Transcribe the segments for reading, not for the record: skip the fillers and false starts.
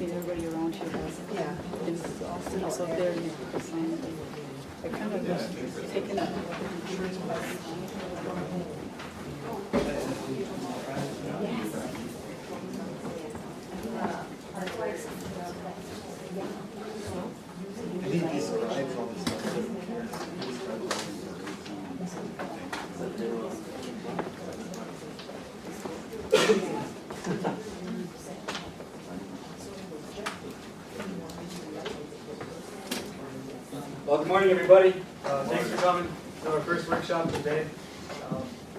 think everybody around here has it. Yeah. It's up there and you put the sign up. I kind of just taken it. I think these scribes all this stuff. Well, good morning, everybody. Thanks for coming to our first workshop today.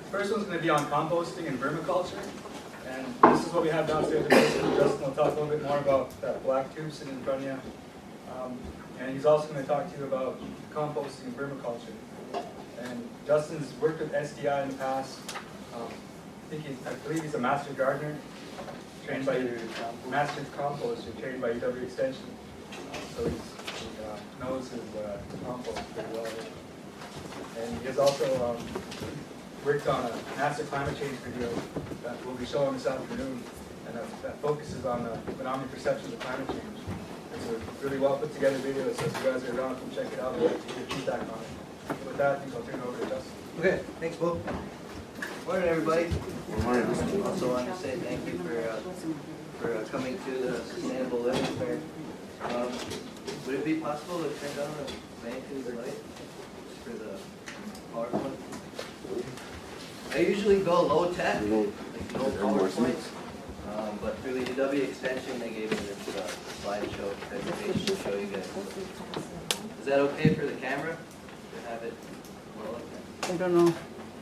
First one's going to be on composting and vermiculture. And this is what we have downstairs in the basement. Justin will talk a little bit more about that black tube sitting in front of you. And he's also going to talk to you about composting and vermiculture. And Justin's worked with SDI in the past. I believe he's a master gardener, trained by your master composter, trained by UW Extension. So he knows his compost pretty well. And he has also worked on a massive climate change video that we'll be showing this afternoon, and that focuses on the Menominee perceptions of climate change. It's a really well put together video, so if you guys are around, come check it out and get your feedback on it. With that, I think I'll turn it over to Justin. Okay, thanks, Bo. Morning, everybody. Good morning. Also want to say thank you for coming to the Sustainable Living Fair. Would it be possible to turn down the mannequin's light just for the PowerPoint? I usually go low tech, like no PowerPoint, but through the UW Extension they gave me this slideshow presentation to show you guys. Is that okay for the camera to have it well up there? I don't know.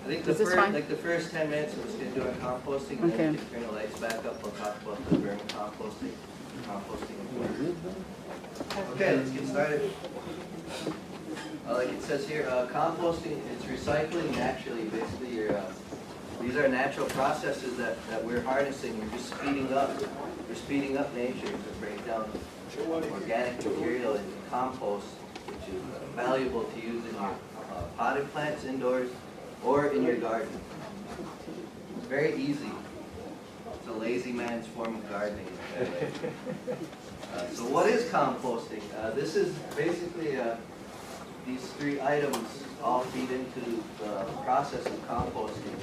I think Is this fine? the first 10 minutes I'm just going to do on composting, and then we can turn the lights back up. We'll talk about the vermicomposting, composting and okay, let's get started. Like it says here, composting is recycling naturally. Basically, these are natural processes that we're harnessing. We're just speeding up. We're speeding up nature to break down organic material into compost, which is valuable to use in your potted plants indoors or in your garden. It's very easy. It's a lazy man's form of gardening. So what is composting? This is basically these three items all feed into the process of composting.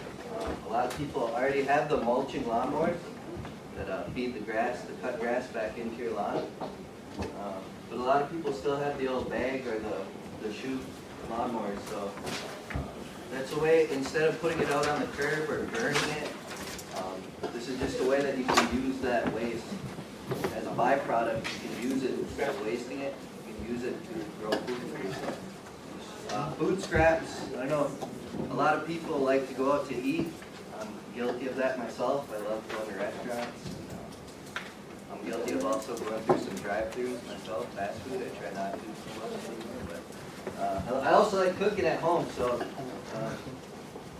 A lot of people already have the mulching lawnmowers that feed the grass, the cut grass back into your lawn. But a lot of people still have the old bag or the chute lawnmowers. So that's a way, instead of putting it out on the curb or burning it, this is just a way that you can use that waste as a byproduct. You can use it instead of wasting it. You can use it to grow food for yourself. Food scraps, I know a lot of people like to go out to eat. I'm guilty of that myself. I love going to restaurants. I'm guilty of also going through some drive-thrus myself, fast food. I try not to do so much anymore, but I also like cooking at home, so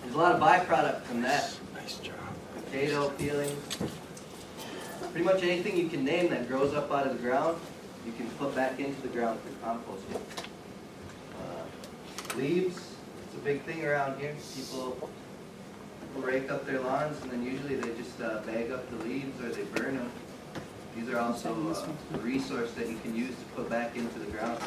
there's a lot of byproduct from that. Nice job. Potato peelings, pretty much anything you can name that grows up out of the ground, you can put back into the ground for composting. Leaves, it's a big thing around here. People rake up their lawns and then usually they just bag up the leaves or they burn them. These are also a resource that you can use to put back into the ground.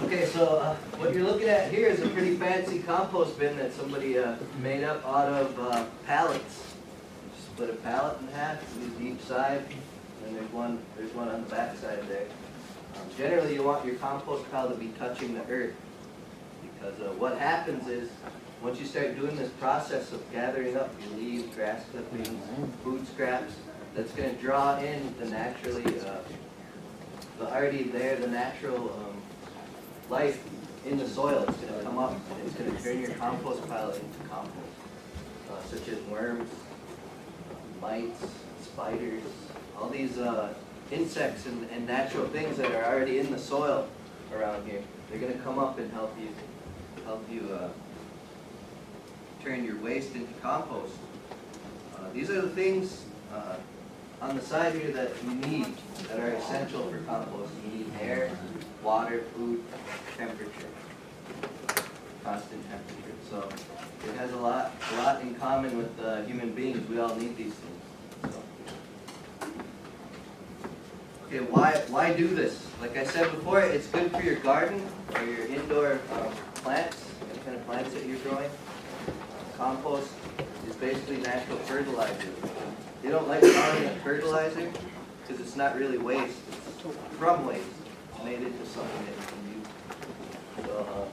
Okay, so what you're looking at here is a pretty fancy compost bin that somebody made up out of pallets. You split a pallet in half, use each side, and there's one on the back side there. Generally, you want your compost pile to be touching the earth, because what happens is, once you start doing this process of gathering up your leaves, grass clippings, food scraps, that's going to draw in the naturally, the already there, the natural life in the soil. It's going to come up and it's going to turn your compost pile into compost, such as worms, mites, spiders, all these insects and natural things that are already in the soil around here. They're going to come up and help you turn your waste into compost. These are the things on the side here that you need, that are essential for compost. You need air, water, food, temperature, constant temperature. So it has a lot in common with human beings. We all need these things. So. Okay, why do this? Like I said before, it's good for your garden or your indoor plants, any kind of plants that you're growing. Compost is basically natural fertilizer. They don't like calling it fertilizer because it's not really waste. It's from waste. It's made into something that you can use. So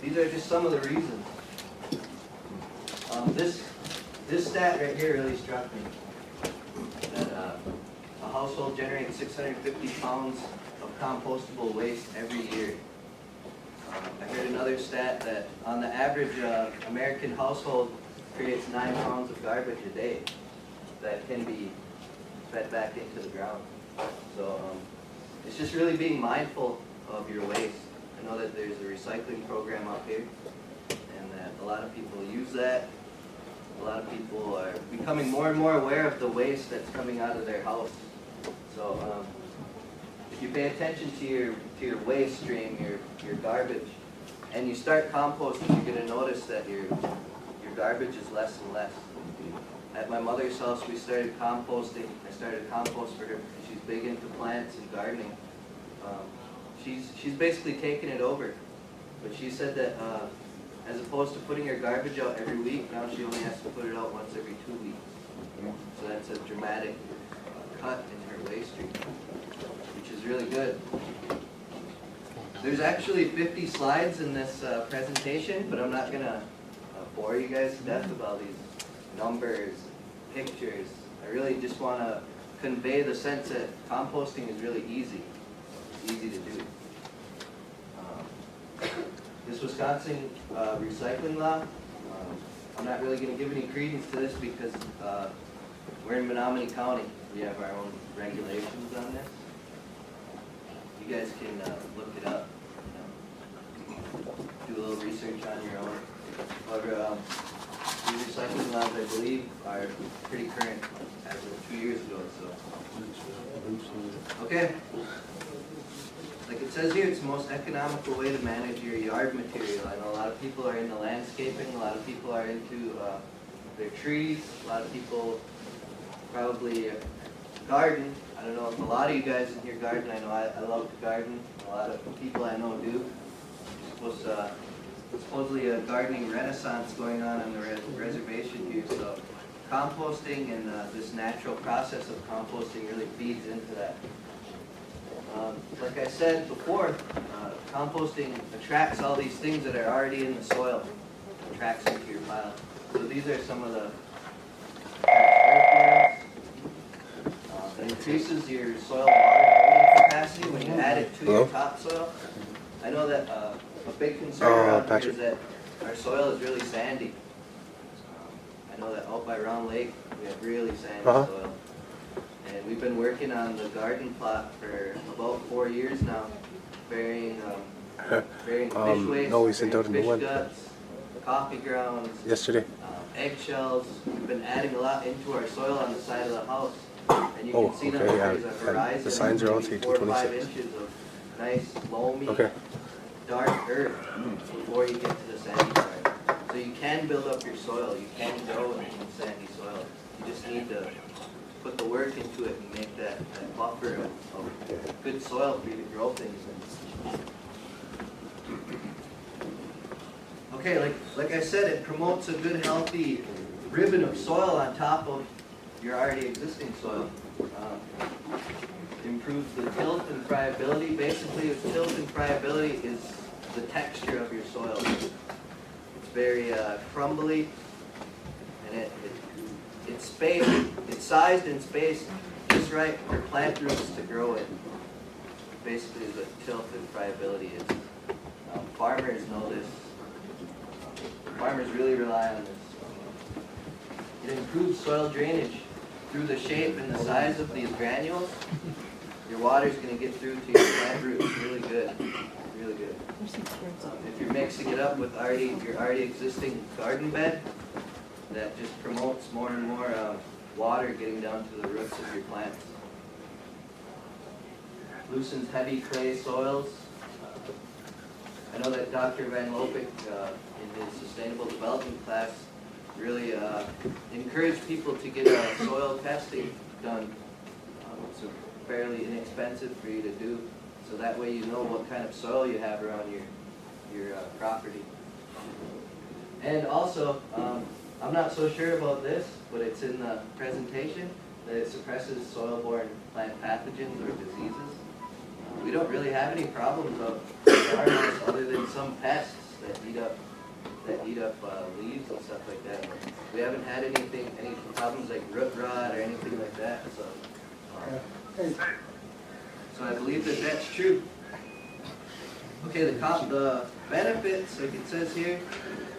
these are just some of the reasons. This stat right here really struck me. That a household generates 650 pounds of compostable waste every year. I heard another stat that on the average American household creates 9 pounds of garbage a day that can be fed back into the ground. So it's just really being mindful of your waste. I know that there's a recycling program out here and that a lot of people use that. A lot of people are becoming more and more aware of the waste that's coming out of their house. So if you pay attention to your waste stream, your garbage, and you start composting, you're going to notice that your garbage is less and less. At my mother's house, we started composting. I started a compost for her. She's big into plants and gardening. She's basically taken it over. But she said that as opposed to putting her garbage out every week, now she only has to put it out once every 2 weeks. So that's a dramatic cut in her waste stream, which is really good. There's actually 50 slides in this presentation, but I'm not going to bore you guys to death about these numbers, pictures. I really just want to convey the sense that composting is really easy. It's easy to do. This Wisconsin recycling law, I'm not really going to give any credence to this because we're in Menominee County. We have our own regulations on this. You guys can look it up, do a little research on your own. However, these recycling laws, I believe, are pretty current as of 2 years ago. So, okay. Like it says here, it's the most economical way to manage your yard material. I know a lot of people are into landscaping, a lot of people are into their trees, a lot of people probably garden. I don't know if a lot of you guys in here garden. I know I love to garden. A lot of people I know do. Supposedly a gardening renaissance going on the reservation here. So composting and this natural process of composting really feeds into that. Like I said before, composting attracts all these things that are already in the soil, attracts into your pile. So these are some of the earthworms. It increases your soil water capacity when you add it to your topsoil. I know that a big concern around here is that our soil is really sandy. I know that out by Round Lake we have really sandy soil. And we've been working on the garden plot for about 4 years now, burying fish waste, fish guts, coffee grounds, yesterday. Eggshells. We've been adding a lot into our soil on the side of the house. And you can see that there's a horizon. The signs are all maybe 4 or 5 inches of nice, loamy, dark earth before you get to the sandy part. So you can build up your soil. You can grow in sandy soil. You just need to put the work into it and make that buffer of good soil for you to grow things in. Okay, like I said, it promotes a good, healthy ribbon of soil on top of your already existing soil. It improves the tilth and friability. Basically, tilth and friability is the texture of your soil. It's very crumbly, and it's sized and spaced just right for plant roots to grow in. Basically, the tilth and friability is. Farmers know this. Farmers really rely on this. It improves soil drainage through the shape and the size of these granules. Your water is going to get through to your plant roots really good, really good. If you're mixing it up with your already existing garden bed, that just promotes more and more water getting down to the roots of your plants. Loosens heavy clay soils. I know that Dr. Van Lopik in his sustainable development class really encouraged people to get soil testing done. So fairly inexpensive for you to do, so that way you know what kind of soil you have around your property. And also, I'm not so sure about this, but it's in the presentation that it suppresses soil-borne plant pathogens or diseases. We don't really have any problems of farmers other than some pests that eat up leaves and stuff like that. We haven't had any problems like root rot or anything like that. So I believe that that's true. Okay, the benefits, like it says here,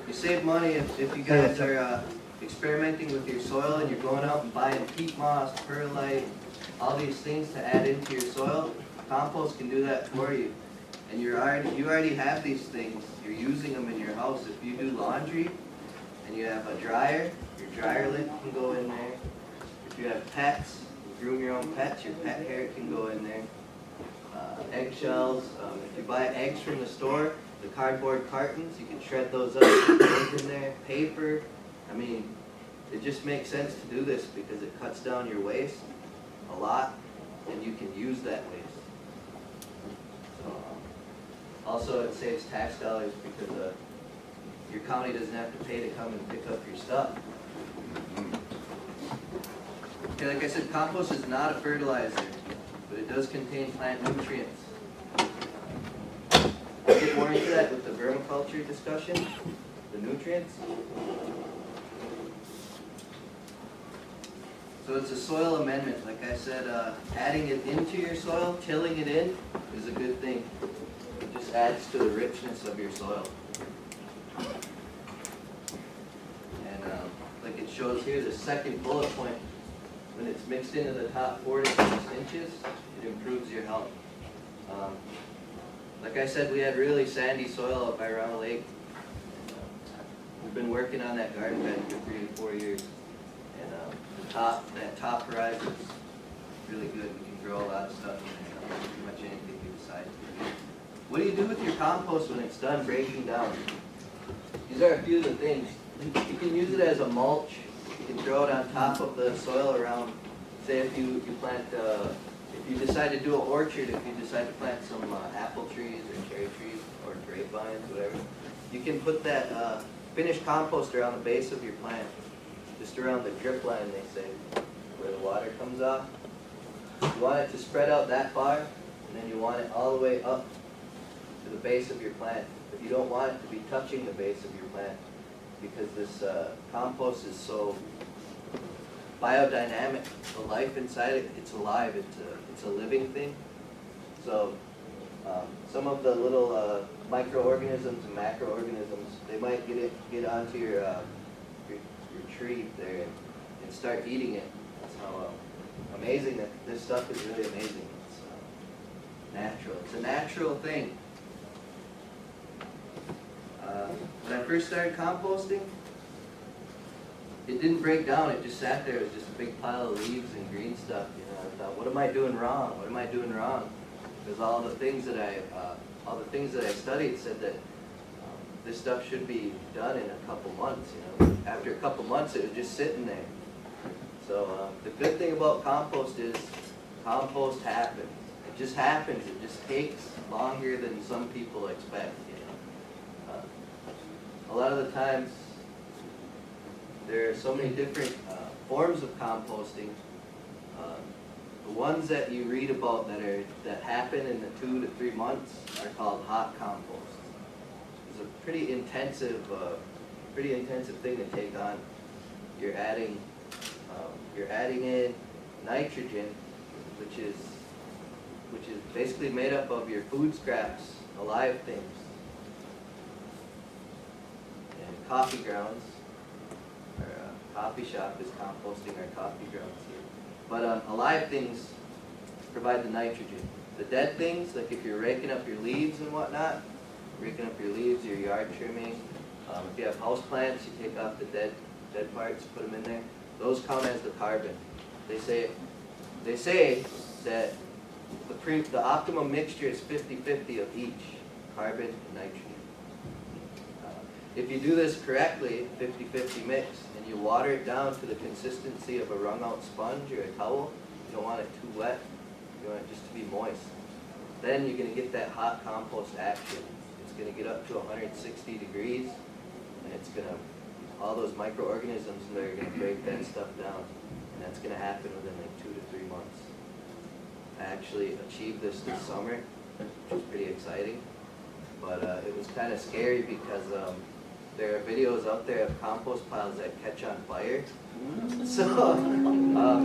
you save money if you guys are experimenting with your soil and you're going out and buying peat moss, perlite, all these things to add into your soil. Compost can do that for you. And you already have these things. You're using them in your house. If you do laundry and you have a dryer, your dryer lint can go in there. If you have pets, you groom your own pets, your pet hair can go in there. Eggshells, if you buy eggs from the store, the cardboard cartons, you can shred those up, put those in there. Paper, I mean, it just makes sense to do this because it cuts down your waste a lot and you can use that waste. Also, it saves tax dollars because your county doesn't have to pay to come and pick up your stuff. Okay, like I said, compost is not a fertilizer, but it does contain plant nutrients. I'll get more into that with the vermiculture discussion, the nutrients. So it's a soil amendment. Like I said, adding it into your soil, tilling it in, is a good thing. It just adds to the richness of your soil. And like it shows here, the second bullet point, when it's mixed into the top 4 to 6 inches, it improves your health. Like I said, we had really sandy soil up by Round Lake. We've been working on that garden bed for 3 to 4 years. And that top horizon is really good. We can grow a lot of stuff in there, pretty much anything you decide to do. What do you do with your compost when it's done breaking down? These are a few of the things. You can use it as a mulch. You can throw it on top of the soil around. Say if you plant, if you decide to do an orchard, if you decide to plant some apple trees or cherry trees or grapevines, whatever, you can put that finished compost around the base of your plant, just around the drip line, they say, where the water comes off. You want it to spread out that far, and then you want it all the way up to the base of your plant. But you don't want it to be touching the base of your plant because this compost is so biodynamic. The life inside it, it's alive. It's a living thing. So some of the little microorganisms and macroorganisms, they might get onto your tree there and start eating it. That's how amazing that this stuff is. Really amazing. It's natural. It's a natural thing. When I first started composting, it didn't break down. It just sat there. It was just a big pile of leaves and green stuff. You know, I thought, what am I doing wrong? What am I doing wrong? Because all the things that I studied said that this stuff should be done in a couple months. You know, after a couple months, it was just sitting there. So the good thing about compost is compost happens. It just happens. It just takes longer than some people expect. You know, a lot of the times there are so many different forms of composting. The ones that you read about that happen in the 2 to 3 months are called hot compost. It's a pretty intensive thing to take on. You're adding in nitrogen, which is basically made up of your food scraps, alive things, and coffee grounds. Our coffee shop is composting our coffee grounds here. But alive things provide the nitrogen. The dead things, like if you're raking up your leaves and whatnot, raking up your leaves, your yard trimming, if you have house plants, you take off the dead parts, put them in there. Those count as the carbon. They say that the optimum mixture is 50-50 of each, carbon and nitrogen. If you do this correctly, 50-50 mix, and you water it down to the consistency of a wrung out sponge or a towel, you don't want it too wet, You want it just to be moist. Then you're gonna get that hot compost action. It's gonna get up to 160 degrees, and it's gonna, all those microorganisms in there are gonna break that stuff down. And that's gonna happen within like 2 to 3 months. I actually achieved this summer, which was pretty exciting. But it was kind of scary because there are videos out there of compost piles that catch on fire. So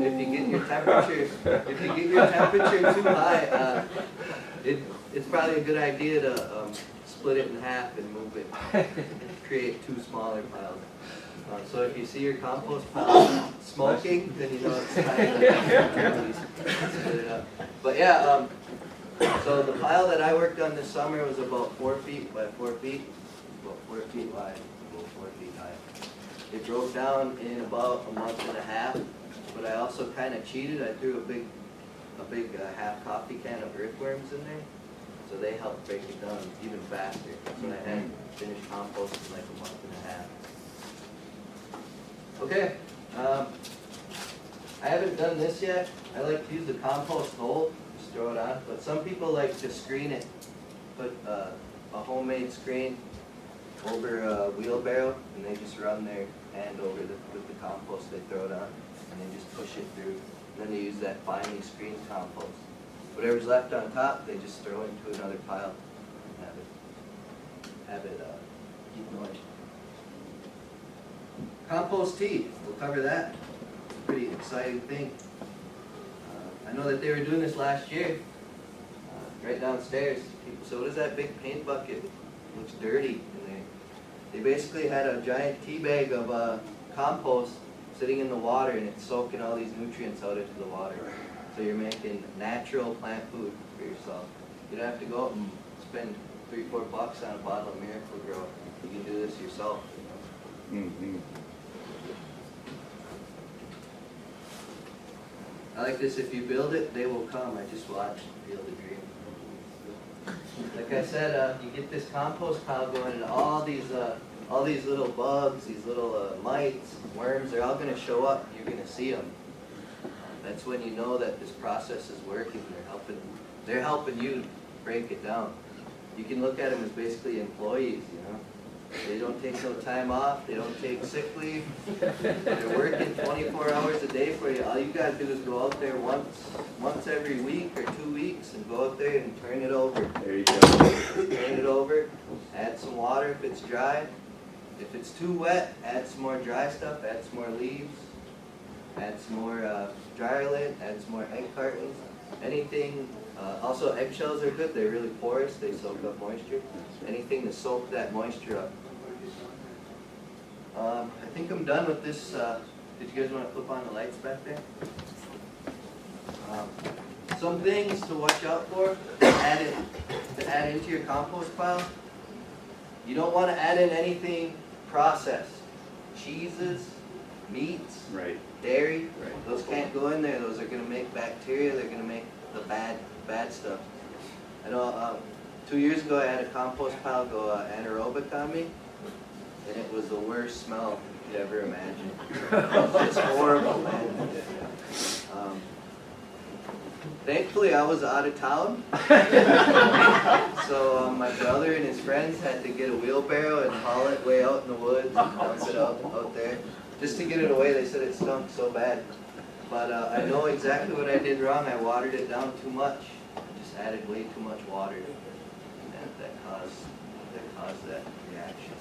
if you get your temperature too high, it's probably a good idea to split it in half and move it, create 2 smaller piles. So if you see your compost pile smoking, then you know it's time to split it up. But yeah, so the pile that I worked on this summer was about 4 feet by 4 feet, about 4 feet wide, about 4 feet high. It broke down in about a month and a half, but I also kind of cheated. I threw a big half coffee can of earthworms in there, so they helped break it down even faster. So I had finished compost in like a month and a half. Okay, I haven't done this yet. I like to use the compost hole, just throw it on, but some people like to screen it, put a homemade screen over a wheelbarrow, and they just run their hand over with the compost, they throw it on, and they just push it through. And then they use that finely screened compost. Whatever's left on top, they just throw into another pile and have it keep going. Compost tea, we'll cover that. It's a pretty exciting thing. I know that they were doing this last year, right downstairs. People said, what is that big paint bucket? It looks dirty. And they basically had a giant tea bag of compost sitting in the water, and it's soaking all these nutrients out into the water. So you're making natural plant food for yourself. You don't have to go out and spend $3-4 on a bottle of Miracle Grow. You can do this yourself. Mm-hmm. I like this, if you build it, they will come. I just watched and feel the dream. Like I said, you get this compost pile going, and all these little bugs, these little mites, worms, they're all going to show up. You're going to see them. That's when you know that this process is working. They're helping you break it down. You can look at them as basically employees, you know. They don't take no time off. They don't take sick leave. They're working 24 hours a day for you. All you got to do is go out there once every week or 2 weeks and go out there and turn it over. There you go. Turn it over. Add some water if it's dry. If it's too wet, add some more dry stuff. Add some more leaves. Add some more dryer lint. Add some more egg cartons. Anything. Also, eggshells are good. They're really porous. They soak up moisture. Anything to soak that moisture up. I think I'm done with this. Did you guys want to flip on the lights back there? Some things to watch out for to add into your compost pile. You don't want to add in anything processed. Cheeses, meats, Right. dairy. Right. Those can't go in there. Those are going to make bacteria. They're going to make the bad stuff. I know 2 years ago I had a compost pile go anaerobic on me, and it was the worst smell you could ever imagine. It's horrible, man. Thankfully I was out of town, so my brother and his friends had to get a wheelbarrow and haul it way out in the woods and dump it out there. Just to get it away, they said it stunk so bad. But I know exactly what I did wrong. I watered it down too much. I just added way too much water, and that caused that reaction.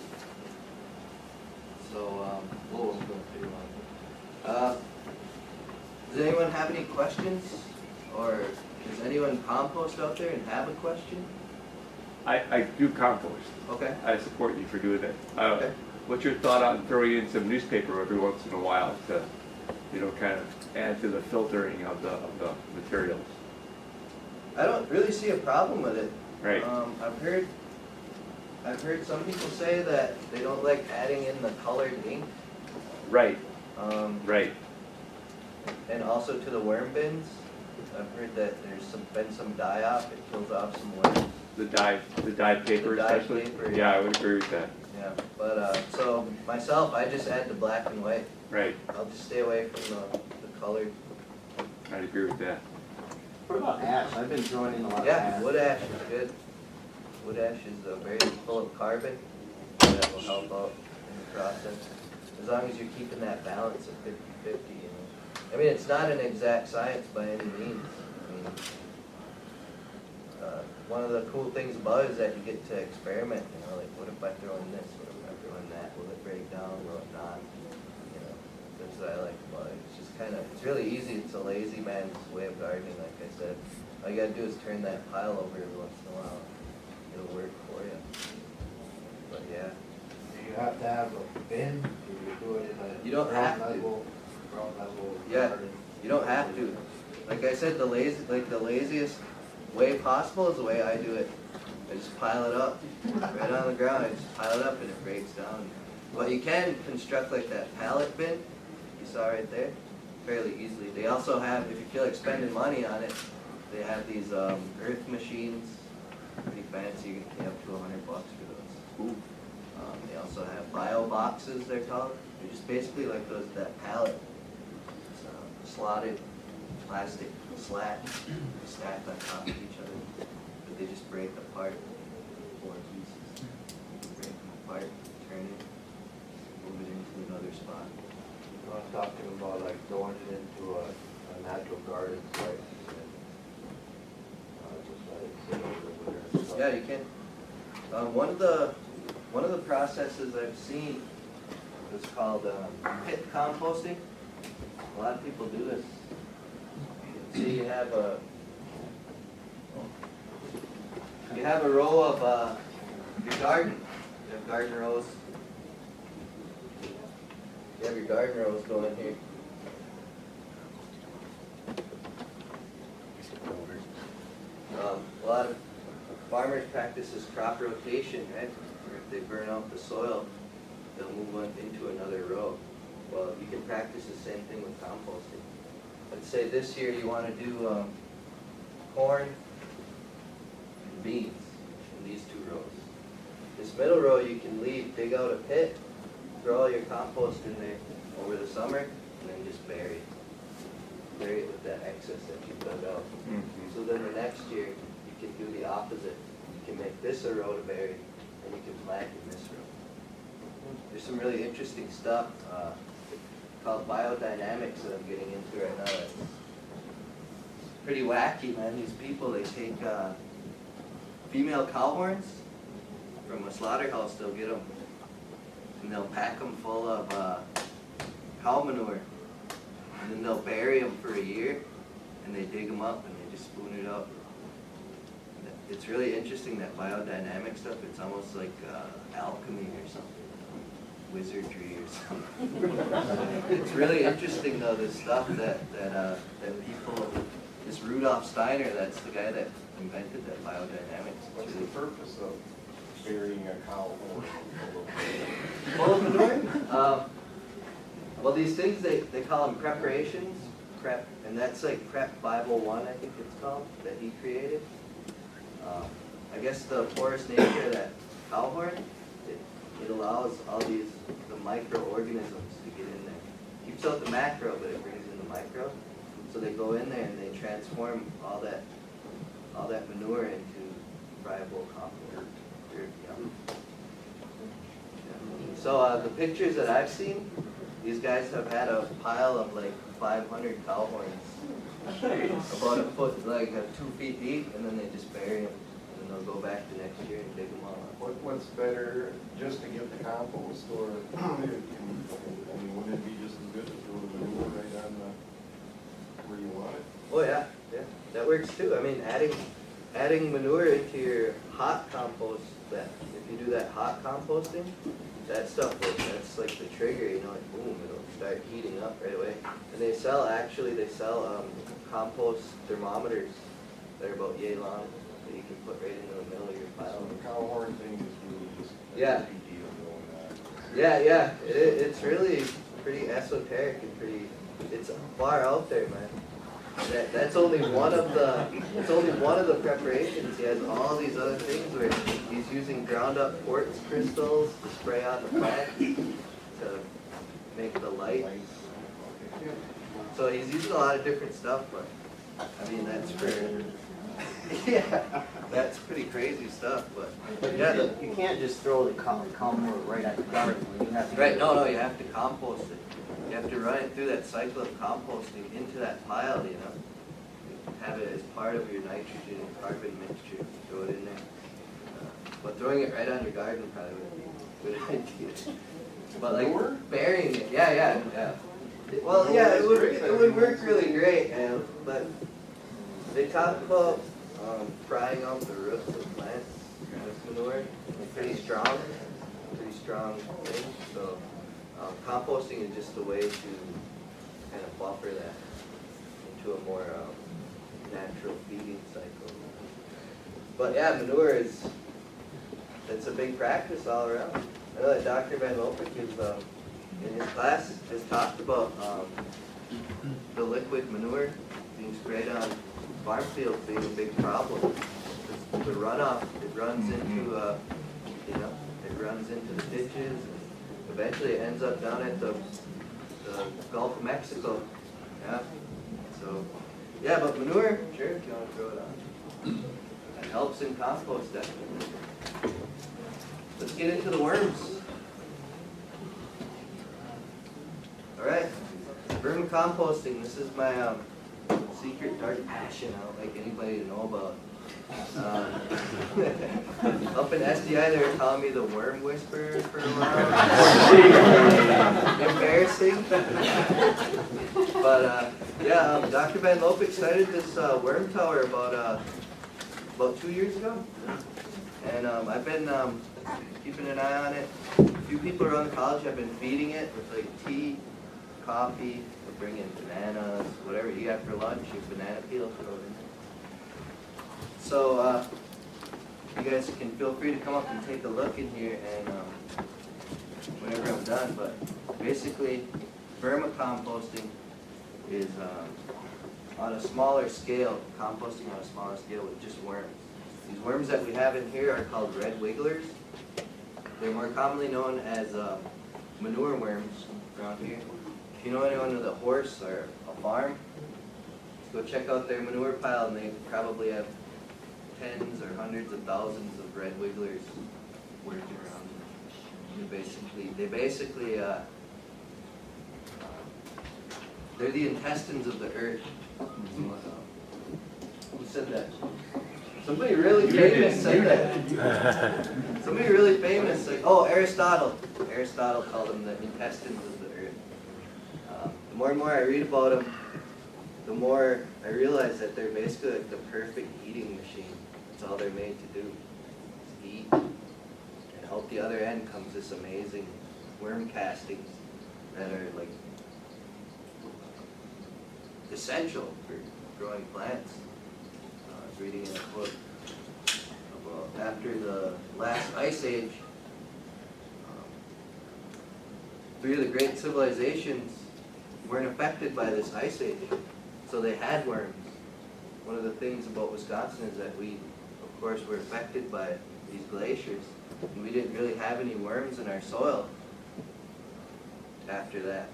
So, whoa, I'm going pretty long. Does anyone have any questions? Or does anyone compost out there and have a question? I do compost. Okay. I support you for doing that. Okay. What's your thought on throwing in some newspaper every once in a while to, kind of add to the filtering of the materials? I don't really see a problem with it. Right. I've heard some people say that they don't like adding in the colored ink. Right. Right. And also to the worm bins. I've heard that there's been some dye-off. It kills off some worms. The dyed paper, The dyed especially. paper, Yeah, I would agree with that. Yeah, but so myself, I just add the black and white. Right. I'll just stay away from the colored. I'd agree with that. What about ash? I've been throwing in a lot of Yeah, ash. wood ash is good. Wood ash is very full of carbon, that will help out in the process. As long as you're keeping that balance of 50-50, you know. I mean, it's not an exact science by any means. I mean, one of the cool things about it is that you get to experiment, you know, like what if I throw in this, what if I throw in that, will it break down, will it not? You know, that's what I like about it. It's just kind of, it's really easy, it's a lazy man's way of gardening, like I said. All you gotta do is turn that pile over every once in a while. It'll work for you. But yeah. Do you have to have a bin? Do you do it in a? You don't have to. Ground level Yeah, garden? you don't have to. Like I said, the laziest way possible is the way I do it. I just pile it up right on the ground. I just pile it up and it breaks down. But you can construct like that pallet bin you saw right there fairly easily. They also have, if you feel like spending money on it, they have these earth machines, pretty fancy. You can pay up to $100 for those. They also have bio boxes, they're called. They're just basically like that pallet. It's slotted plastic slats stacked on top of each other, but they just break apart in 4 pieces. You break them apart, turn it, move it into another spot. I'm talking about like throwing it into a natural garden site. Just let it sit over the winter and stuff. Yeah, you can. One of the processes I've seen is called pit composting. A lot of people do this. So you have a row of your garden. You have garden rows. You have your garden rows going here. A lot of farmers practice this crop rotation, right? Where if they burn out the soil, they'll move on into another row. Well, you can practice the same thing with composting. Let's say this year you want to do corn and beans in these 2 rows. This middle row you can dig out a pit, throw all your compost in there over the summer, and then just bury it. Bury it with that excess that you dug out. So then the next year you can do the opposite. You can make this a row to bury, and you can plant in this row. There's some really interesting stuff called biodynamics that I'm getting into right now. It's pretty wacky, man. These people, they take female cow horns from a slaughterhouse, they'll get them, and they'll pack them full of cow manure, and then they'll bury them for a year, and they dig them up, and they just spoon it up. It's really interesting, that biodynamic stuff. It's almost like alchemy or something. Wizardry or something. It's really interesting though, this stuff that people, this Rudolf Steiner, that's the guy that invented that biodynamics. What's the purpose of burying a cow horn Full of manure? Well, these things, they call them preparations, and that's like Prep 501, I think it's called, that he created. I guess the porous nature of that cow horn, it allows all the microorganisms to get in there. Keeps out the macro, but it brings in the micro. So they go in there and they transform all that manure into friable compost. Yeah. So the pictures that I've seen, these guys have had a pile of like 500 cow horns, about a foot, like 2 feet deep, and then they just bury them. And they'll go back the next year and dig them all up. What's better, just to get the compost, or I mean, wouldn't it be just as good to throw the manure right on where you want it? Oh yeah, that works too. I mean, adding manure into your hot compost, that if you do that hot composting, that stuff works. That's like the trigger, you know, like boom, it'll start heating up right away. And they sell compost thermometers that are about yay long that you can put right into the middle of your pile. So the cow horn thing is really just Yeah. a big deal doing that. Yeah, it's really pretty esoteric and it's far out there, man. That's only one of the preparations. He has all these other things where he's using ground up quartz crystals to spray on the plant to make the light. So he's using a lot of different stuff, but I mean, that's for, yeah, that's pretty crazy stuff, but, yeah, You can't just throw the compost right at the garden. You have to. right, no, you have to compost it. You have to run it through that cycle of composting into that pile, you know? Have it as part of your nitrogen and carbon mixture, throw it in there. But throwing it right on your garden probably would be a good idea. But like burying it, yeah. Well, yeah, it would work really great, but they talk about frying out the roots of plants with manure. It's pretty strong thing. So composting is just a way to kind of buffer that into a more natural feeding cycle. But yeah, manure it's a big practice all around. I know that Dr. Van Lopik is, in his class has talked about the liquid manure being sprayed on farm fields being a big problem. The runoff, it runs into it runs into the ditches, and eventually it ends up down at the Gulf of Mexico. Yeah. So yeah, but manure, sure, if you want to throw it on. It helps in compost, definitely. Let's get into the worms. Alright, vermicomposting. This is my secret dark passion I don't like anybody to know about. Up in SDI they were calling me the worm whisperer for a while. Embarrassing. But yeah, Dr. Van Lopik started this worm tower about 2 years ago. And I've been keeping an eye on it. A few people around the college have been feeding it with like tea, coffee, we bring in bananas, whatever you have for lunch, your banana peel, throw it in there. So you guys can feel free to come up and take a look in here and whenever I'm done. But basically, vermicomposting is on a smaller scale, composting on a smaller scale with just worms. These worms that we have in here are called red wigglers. They're more commonly known as manure worms around here. If you know anyone with a horse or a farm, go check out their manure pile and they probably have tens or hundreds of thousands of red wigglers working around them. They basically they're the intestines of the earth. Who said that? Somebody really famous said that. Somebody really famous, like, oh, Aristotle. Aristotle called them the intestines of the earth. The more and more I read about them, the more I realize that they're basically like the perfect eating machine. That's all they're made to do, is eat. And out the other end comes this amazing worm castings that are like essential for growing plants. I was reading in a book about after the last ice age, 3 of the great civilizations weren't affected by this ice age, so they had worms. One of the things about Wisconsin is that we, of course, were affected by these glaciers, and we didn't really have any worms in our soil after that.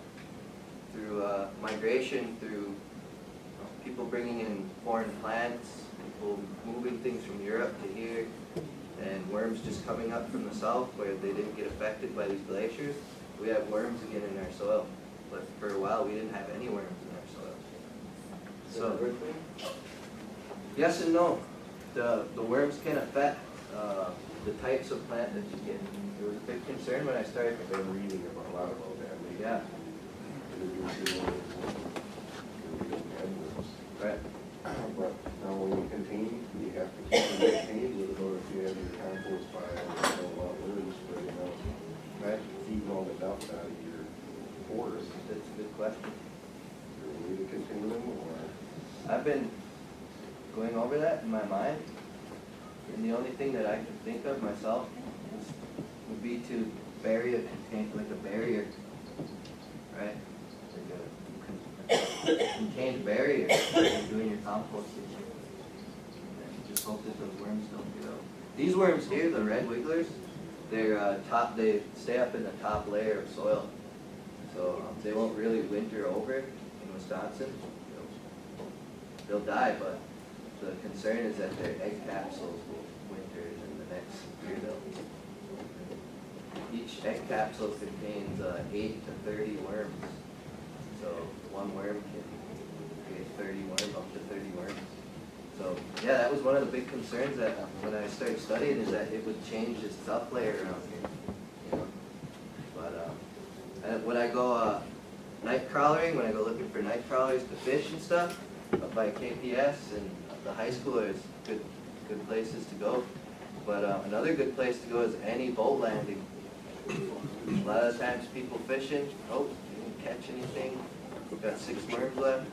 Through migration, through people bringing in foreign plants, people moving things from Europe to here, and worms just coming up from the south where they didn't get affected by these glaciers, we have worms again in our soil. But for a while, we didn't have any worms in our soil. So, yes and no. The worms can affect the types of plant that you get. It was a big concern when I started. I've been reading a lot about that lately. Yeah. Right. But now when you contain, you have to keep it maintained with it, or if you have your compost pile, you don't want worms spreading out. Right. Feeding all the dust out of your forest. That's a good question. Is there a way to contain them, or? I've been going over that in my mind, and the only thing that I can think of myself would be to bury a container, like a barrier, right? Like a contained barrier when you're doing your composting. And just hope that those worms don't get out. These worms here, the red wigglers, they're they stay up in the top layer of soil, so they won't really winter over in Wisconsin. they'll die, but the concern is that their egg capsules will winter in the next year. Each egg capsule contains 8 to 30 worms. So one worm can create 30 worms, up to 30 worms. So yeah, that was one of the big concerns that when I started studying is that it would change the stuff layer around here. You know? But when I go night crawling, when I go looking for night crawlers to fish and stuff, up by KPS and the high school is good places to go. But another good place to go is any boat landing. A lot of times people fishing, oh, didn't catch anything, got 6 worms left,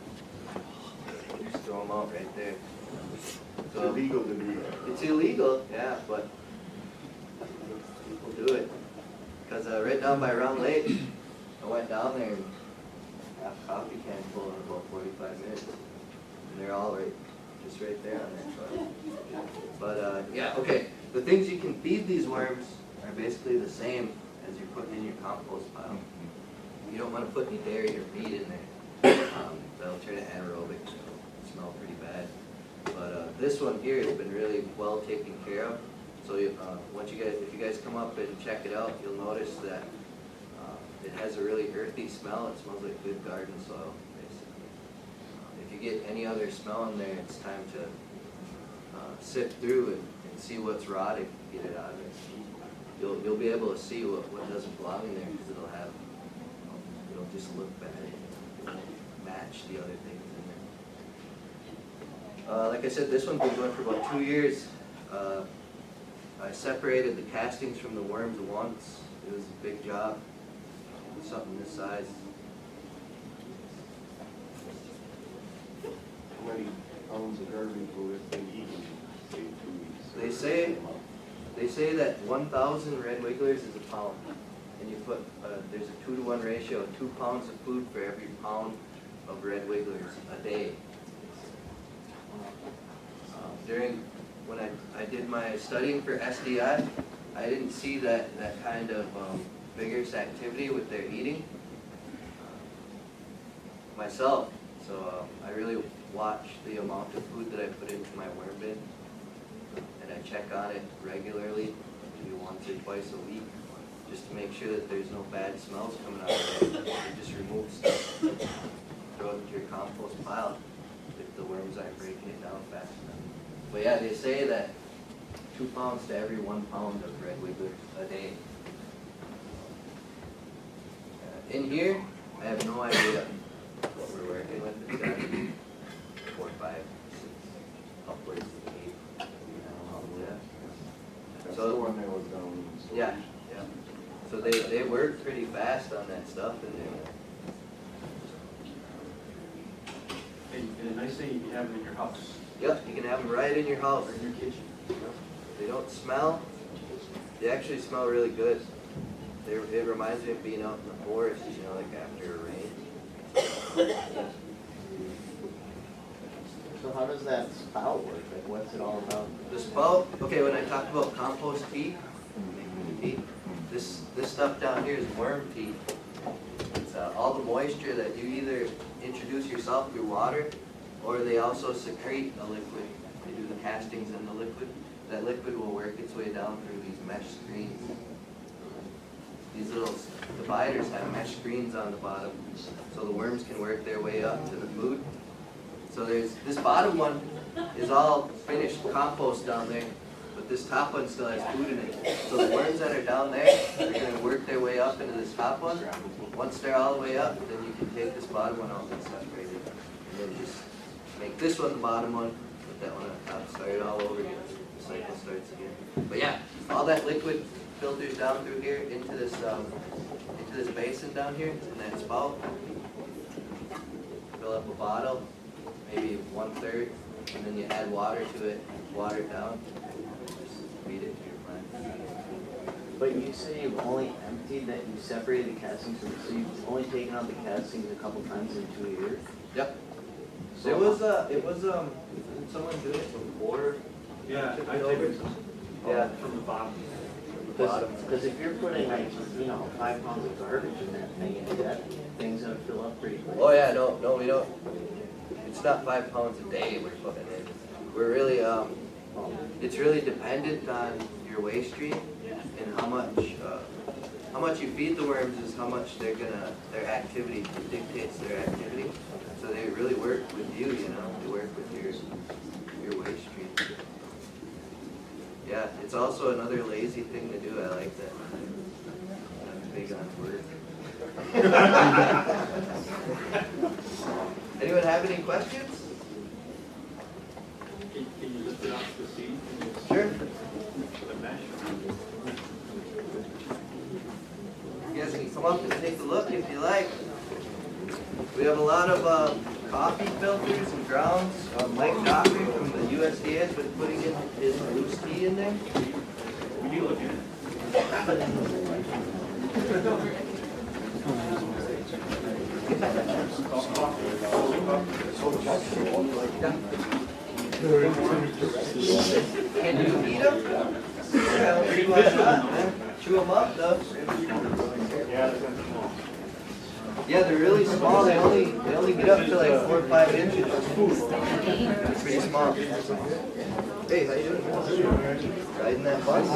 just throw them out right there. It's illegal to do that. It's illegal, yeah, but people do it. Because right down by Round Lake, I went down there and half a coffee can full in about 45 minutes. And they're all just right there on that truck. But yeah, okay, the things you can feed these worms are basically the same as you're putting in your compost pile. You don't want to put any dairy or meat in there. That'll turn it anaerobic, it'll smell pretty bad. But this one here has been really well taken care of. So if you guys come up and check it out, you'll notice that it has a really earthy smell. It smells like good garden soil, basically. If you get any other smell in there, it's time to sift through and see what's rotting, get it out of it. You'll be able to see what doesn't belong in there because it'll just look bad. It won't match the other things in there. Like I said, this one's been going for about 2 years. I separated the castings from the worms once. It was a big job, something this size. How many pounds of garbage will it be eaten, say, 2 weeks? They say that 1,000 red wigglers is a pound. And you put, there's a 2-to-1 ratio, 2 pounds of food for every pound of red wigglers a day. When I did my studying for SDI, I didn't see that kind of vigorous activity with their eating myself. So I really watch the amount of food that I put into my worm bin, and I check on it regularly, maybe once or twice a week, just to make sure that there's no bad smells coming out of it. You just remove stuff, throw it into your compost pile if the worms aren't breaking it down fast enough. But yeah, they say that 2 pounds to every 1 pound of red wigglers a day. In here, I have no idea what we're working with. It's got to be 4, 5, 6, upwards of 8. That's So the one that was down in storage. yeah. So they work pretty fast on that stuff in there. And the nice thing, you can have them in your house, Yep, you can have them right in your house. or in your kitchen. They don't smell. They actually smell really good. It reminds me of being out in the forest, you know, like after a rain. So how does that spout work? Like, what's it all about? The spout, okay, when I talk about compost tea, this stuff down here is worm tea. It's all the moisture that you either introduce yourself through water, or they also secrete a liquid. They do the castings in the liquid. That liquid will work its way down through these mesh screens. These little dividers have mesh screens on the bottom, so the worms can work their way up to the food. So there's this bottom one is all finished compost down there, but this top one still has food in it. So the worms that are down there are going to work their way up into this top one. Once they're all the way up, then you can take this bottom one out and separate it, and then just make this one the bottom one, put that one on top, start it all over again. The cycle starts again. But yeah, all that liquid filters down through here into this basin down here, in that spout. Fill up a bottle, maybe 1/3, and then you add water to it, water it down, just feed it to your plant. But you say you've only emptied that, you separated the castings, so you've only taken out the castings a couple times in 2 years? Yep. So Didn't someone do it before? Yeah, Took I it take over? it Yeah. from the bottom. bottom. Because if you're putting like, 5 pounds of garbage in that thing, that thing's gonna fill up pretty quick. Oh yeah, no, we don't. It's not 5 pounds a day we're putting in. We're really, it's really dependent on your waste stream and how much you feed the worms is how much their activity dictates their activity. So they really work with you, they work with your waste stream. Yeah, it's also another lazy thing to do. I like that. I'm big on work. Anyone have any questions? Can you lift it off the seat? Sure. The mesh? You guys can come up and take a look if you like. We have a lot of coffee filters and grounds. Mike Gauthier from the USDA has been putting in his Compost Tea in there. When you look at it. Can you eat them? Yeah, why not, man? Chew them up though. Yeah, they're really small. They only get up to like 4 or 5 inches. It's pretty small. Hey, how you doing? Riding that bus?